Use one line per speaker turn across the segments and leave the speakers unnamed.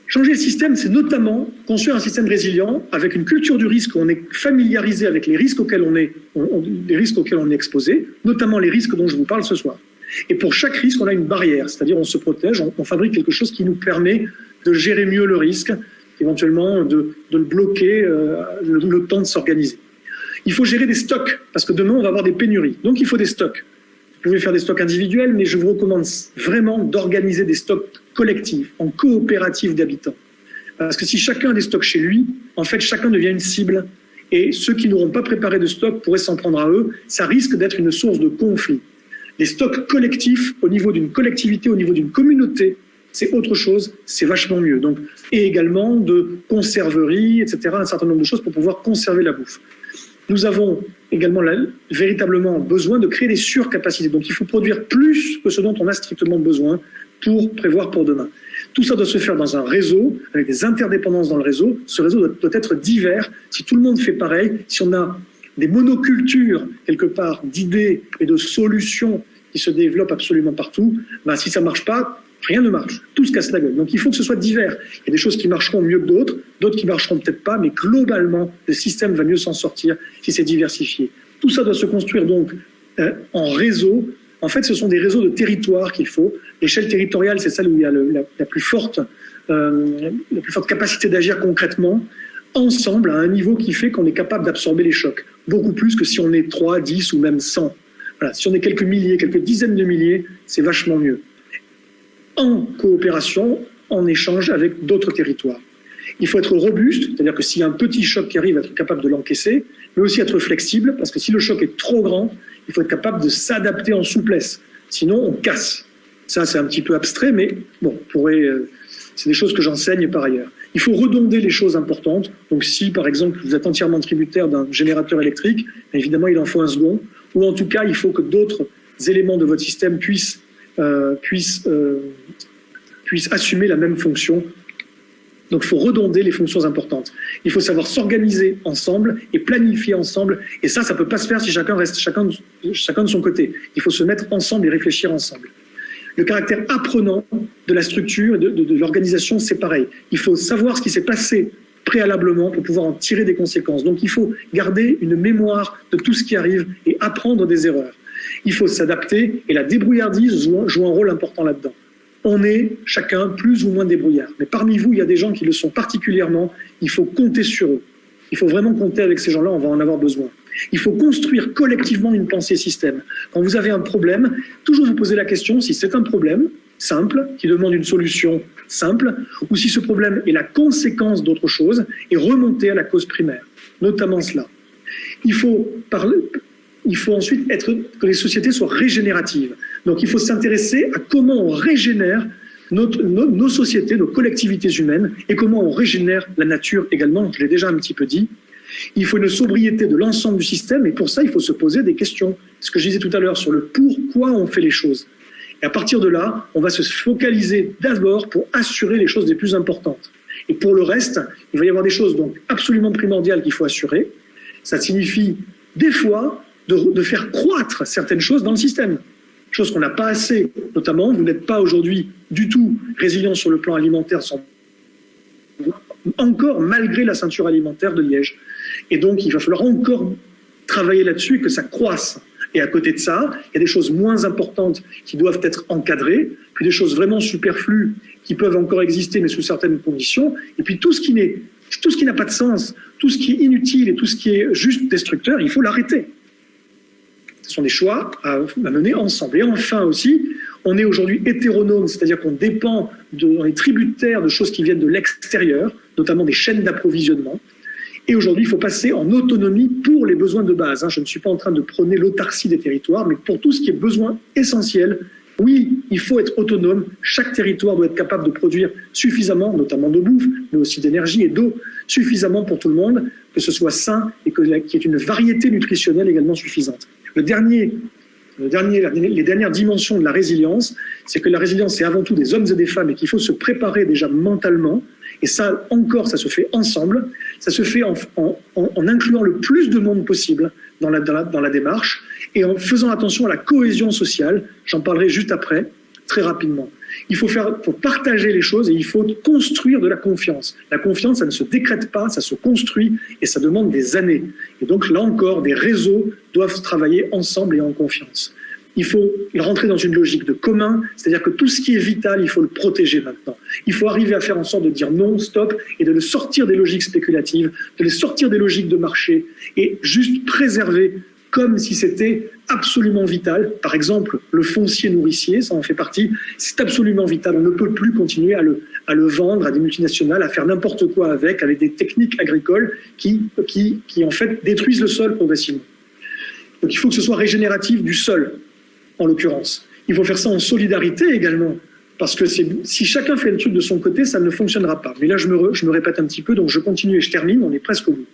Changer le système, c'est notamment construire un système résilient avec une culture du risque où on est familiarisé avec les risques auxquels on est exposé, notamment les risques dont je vous parle ce soir. Et pour chaque risque, on a une barrière, c'est-à-dire on se protège, on fabrique quelque chose qui nous permet de gérer mieux le risque, éventuellement de le bloquer, le temps de s'organiser. Il faut gérer des stocks, parce que demain, on va avoir des pénuries. Donc, il faut des stocks. Vous pouvez faire des stocks individuels, mais je vous recommande vraiment d'organiser des stocks collectifs, en coopérative d'habitants. Parce que si chacun a des stocks chez lui, en fait, chacun devient une cible. Et ceux qui n'auront pas préparé de stock pourraient s'en prendre à eux. Ça risque d'être une source de conflit. Les stocks collectifs, au niveau d'une collectivité, au niveau d'une communauté, c'est autre chose, c'est vachement mieux. Donc, et également de conserverie, etc., un certain nombre de choses pour pouvoir conserver la bouffe. Nous avons également véritablement besoin de créer des surcapacités. Donc il faut produire plus que ce dont on a strictement besoin pour prévoir pour demain. Tout ça doit se faire dans un réseau, avec des interdépendances dans le réseau. Ce réseau doit être divers. Si tout le monde fait pareil, si on a des monocultures, quelque part, d'idées et de solutions qui se développent absolument partout, ben, si ça ne marche pas, rien ne marche. Tout se casse la gueule. Donc il faut que ce soit divers. Il y a des choses qui marcheront mieux que d'autres qui marcheront peut-être pas, mais globalement, le système va mieux s'en sortir si c'est diversifié. Tout ça doit se construire donc en réseau. En fait, ce sont des réseaux de territoire qu'il faut. L'échelle territoriale, c'est celle où il y a la plus forte capacité d'agir concrètement, ensemble, à un niveau qui fait qu'on est capable d'absorber les chocs. Beaucoup plus que si on est 3, 10 ou même 100. Voilà. Si on est quelques milliers, quelques dizaines de milliers, c'est vachement mieux. En coopération, en échange avec d'autres territoires. Il faut être robuste, c'est-à-dire que s'il y a un petit choc qui arrive, être capable de l'encaisser, mais aussi être flexible, parce que si le choc est trop grand, il faut être capable de s'adapter en souplesse. Sinon, on casse. Ça, c'est un petit peu abstrait, mais bon, c'est des choses que j'enseigne par ailleurs. Il faut redonder les choses importantes. Donc si, par exemple, vous êtes entièrement tributaire d'un générateur électrique, évidemment, il en faut un second. Ou en tout cas, il faut que d'autres éléments de votre système puissent assumer la même fonction. Donc il faut redonder les fonctions importantes. Il faut savoir s'organiser ensemble et planifier ensemble. Et ça ne peut pas se faire si chacun reste chacun de son côté. Il faut se mettre ensemble et réfléchir ensemble. Le caractère apprenant de la structure et de l'organisation, c'est pareil. Il faut savoir ce qui s'est passé préalablement pour pouvoir en tirer des conséquences. Donc il faut garder une mémoire de tout ce qui arrive et apprendre des erreurs. Il faut s'adapter et la débrouillardise joue un rôle important là-dedans. On est chacun plus ou moins débrouillard. Mais parmi vous, il y a des gens qui le sont particulièrement. Il faut compter sur eux. Il faut vraiment compter avec ces gens-là, on va en avoir besoin. Il faut construire collectivement une pensée système. Quand vous avez un problème, toujours vous posez la question si c'est un problème simple, qui demande une solution simple, ou si ce problème est la conséquence d'autre chose, et remonter à la cause primaire, notamment cela. Il faut ensuite que les sociétés soient régénératives. Donc il faut s'intéresser à comment on régénère nos sociétés, nos collectivités humaines, et comment on régénère la nature également, je l'ai déjà un petit peu dit. Il faut une sobriété de l'ensemble du système, et pour ça, il faut se poser des questions. Ce que je disais tout à l'heure sur le pourquoi on fait les choses. Et à partir de là, on va se focaliser d'abord pour assurer les choses les plus importantes. Et pour le reste, il va y avoir des choses donc absolument primordiales qu'il faut assurer. Ça signifie des fois de faire croître certaines choses dans le système. Chose qu'on n'a pas assez, notamment, vous n'êtes pas aujourd'hui du tout résilient sur le plan alimentaire, encore malgré la ceinture alimentaire de Liège. Et donc, il va falloir encore travailler là-dessus et que ça croisse. Et à côté de ça, il y a des choses moins importantes qui doivent être encadrées, puis des choses vraiment superflues qui peuvent encore exister, mais sous certaines conditions. Et puis tout ce qui n'a pas de sens, tout ce qui est inutile et tout ce qui est juste destructeur, il faut l'arrêter. Ce sont des choix à mener ensemble. Et enfin aussi, on est aujourd'hui hétéronome, c'est-à-dire qu'on on est tributaire de choses qui viennent de l'extérieur, notamment des chaînes d'approvisionnement. Et aujourd'hui, il faut passer en autonomie pour les besoins de base. Je ne suis pas en train de prôner l'autarcie des territoires, mais pour tout ce qui est besoin essentiel, oui, il faut être autonome. Chaque territoire doit être capable de produire suffisamment, notamment de bouffe, mais aussi d'énergie et d'eau, suffisamment pour tout le monde, que ce soit sain et qu'il y ait une variété nutritionnelle également suffisante. Les dernières dimensions de la résilience, c'est que la résilience, c'est avant tout des hommes et des femmes et qu'il faut se préparer déjà mentalement. Et ça, encore, ça se fait ensemble. Ça se fait en incluant le plus de monde possible dans la démarche et en faisant attention à la cohésion sociale. J'en parlerai juste après. très rapidement. Il faut partager les choses et il faut construire de la confiance. La confiance, ça ne se décrète pas, ça se construit et ça demande des années. Et donc là encore, des réseaux doivent travailler ensemble et en confiance. Il faut rentrer dans une logique de commun, c'est-à-dire que tout ce qui est vital, il faut le protéger maintenant. Il faut arriver à faire en sorte de dire non, stop, et de le sortir des logiques spéculatives, de les sortir des logiques de marché, et juste préserver comme si c'était absolument vital. Par exemple, le foncier nourricier, ça en fait partie, c'est absolument vital. On ne peut plus continuer à le vendre à des multinationales, à faire n'importe quoi avec des techniques agricoles qui en fait détruisent le sol progressivement. Donc il faut que ce soit régénératif du sol, en l'occurrence. Il faut faire ça en solidarité également, parce que si chacun fait le truc de son côté, ça ne fonctionnera pas. Mais là, je me répète un petit peu, donc je continue et je termine, on est presque au bout.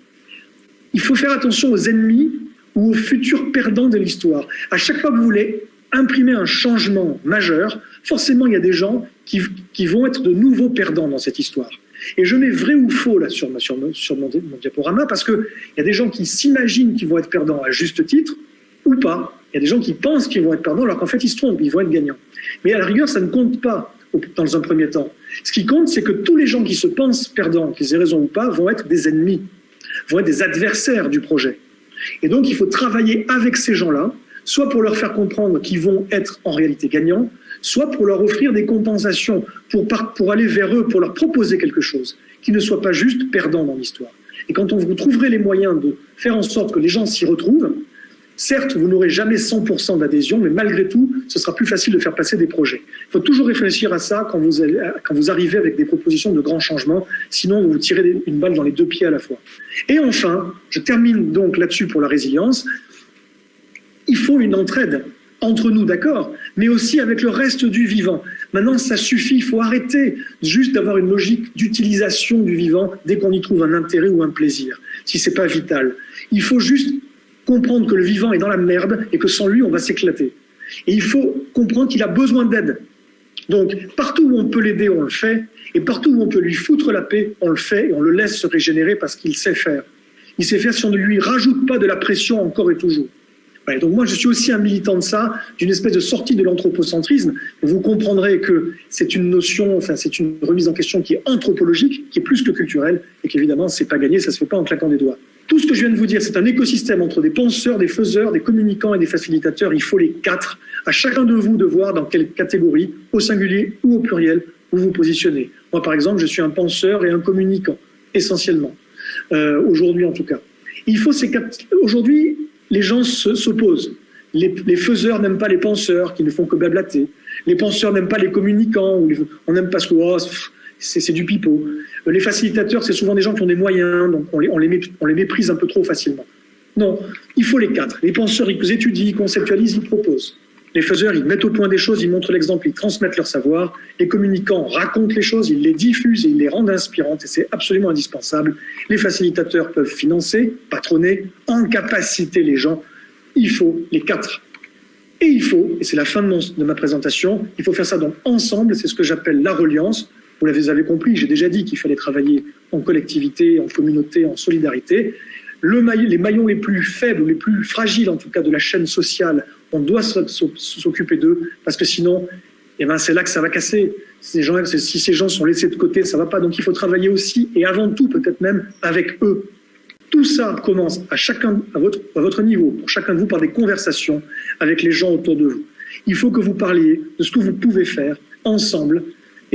Il faut faire attention aux ennemis ou aux futurs perdants de l'histoire. À chaque fois que vous voulez imprimer un changement majeur, forcément, il y a des gens qui vont être de nouveaux perdants dans cette histoire. Et je mets vrai ou faux là sur mon diaporama, parce qu'il y a des gens qui s'imaginent qu'ils vont être perdants à juste titre, ou pas. Il y a des gens qui pensent qu'ils vont être perdants, alors qu'en fait, ils se trompent, ils vont être gagnants. Mais à la rigueur, ça ne compte pas dans un premier temps. Ce qui compte, c'est que tous les gens qui se pensent perdants, qu'ils aient raison ou pas, vont être des ennemis, vont être des adversaires du projet. Et donc, il faut travailler avec ces gens-là, soit pour leur faire comprendre qu'ils vont être en réalité gagnants, soit pour leur offrir des compensations, pour aller vers eux, pour leur proposer quelque chose, qui ne soit pas juste perdant dans l'histoire. Et quand vous trouverez les moyens de faire en sorte que les gens s'y retrouvent, certes, vous n'aurez jamais 100% d'adhésion, mais malgré tout, ce sera plus facile de faire passer des projets. Il faut toujours réfléchir à ça quand vous arrivez avec des propositions de grands changements, sinon vous tirez une balle dans les deux pieds à la fois. Et enfin, je termine donc là-dessus pour la résilience, il faut une entraide entre nous, d'accord, mais aussi avec le reste du vivant. Maintenant, ça suffit, il faut arrêter juste d'avoir une logique d'utilisation du vivant dès qu'on y trouve un intérêt ou un plaisir, si c'est pas vital. Il faut juste comprendre que le vivant est dans la merde et que sans lui, on va s'éclater. Et il faut comprendre qu'il a besoin d'aide. Donc, partout où on peut l'aider, on le fait. Et partout où on peut lui foutre la paix, on le fait et on le laisse se régénérer parce qu'il sait faire. Il sait faire si on ne lui rajoute pas de la pression encore et toujours. Ouais, donc moi, je suis aussi un militant de ça, d'une espèce de sortie de l'anthropocentrisme. Vous comprendrez que c'est une notion, c'est une remise en question qui est anthropologique, qui est plus que culturelle, et qu'évidemment, c'est pas gagné, ça se fait pas en claquant des doigts. Tout ce que je viens de vous dire, c'est un écosystème entre des penseurs, des faiseurs, des communicants et des facilitateurs. Il faut les quatre. À chacun de vous de voir dans quelle catégorie, au singulier ou au pluriel, vous vous positionnez. Moi, par exemple, je suis un penseur et un communicant, essentiellement. Aujourd'hui, en tout cas. Il faut ces quatre. Aujourd'hui, les gens s'opposent. Les faiseurs n'aiment pas les penseurs qui ne font que blablater. Les penseurs n'aiment pas les communicants. On n'aime pas ce que c'est du pipeau. Les facilitateurs, c'est souvent des gens qui ont des moyens, donc on les méprise un peu trop facilement. Non, il faut les quatre. Les penseurs, ils étudient, ils conceptualisent, ils proposent. Les faiseurs, ils mettent au point des choses, ils montrent l'exemple, ils transmettent leur savoir. Les communicants racontent les choses, ils les diffusent et ils les rendent inspirantes, et c'est absolument indispensable. Les facilitateurs peuvent financer, patronner, en capaciter les gens. Il faut les quatre. Et il faut, et c'est la fin de ma présentation, il faut faire ça donc ensemble, c'est ce que j'appelle la reliance. Vous l'avez compris, j'ai déjà dit qu'il fallait travailler en collectivité, en communauté, en solidarité. Les maillons les plus faibles, ou les plus fragiles en tout cas de la chaîne sociale, on doit s'occuper d'eux, parce que sinon, c'est là que ça va casser. Si ces gens sont laissés de côté, ça ne va pas. Donc il faut travailler aussi, et avant tout peut-être même, avec eux. Tout ça commence à votre niveau, pour chacun de vous, par des conversations avec les gens autour de vous. Il faut que vous parliez de ce que vous pouvez faire ensemble,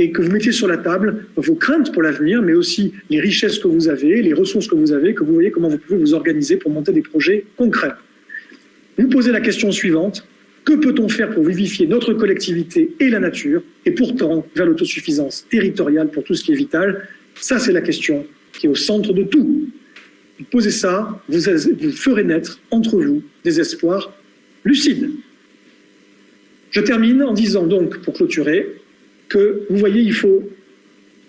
et que vous mettiez sur la table vos craintes pour l'avenir, mais aussi les richesses que vous avez, les ressources que vous avez, que vous voyez comment vous pouvez vous organiser pour monter des projets concrets. Vous posez la question suivante, que peut-on faire pour vivifier notre collectivité et la nature, et pourtant vers l'autosuffisance territoriale pour tout ce qui est vital? Ça, c'est la question qui est au centre de tout. Vous posez ça, vous ferez naître entre vous des espoirs lucides. Je termine en disant donc, pour clôturer, que, vous voyez, il faut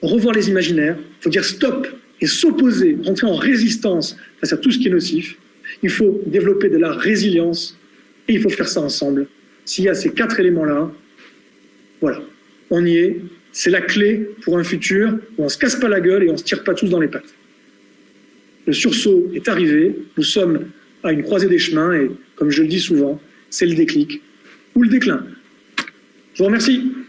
revoir les imaginaires, il faut dire stop et s'opposer, rentrer en résistance face à tout ce qui est nocif. Il faut développer de la résilience et il faut faire ça ensemble. S'il y a ces quatre éléments-là, voilà, on y est. C'est la clé pour un futur où on ne se casse pas la gueule et on ne se tire pas tous dans les pattes. Le sursaut est arrivé, nous sommes à une croisée des chemins et, comme je le dis souvent, c'est le déclic ou le déclin. Je vous remercie.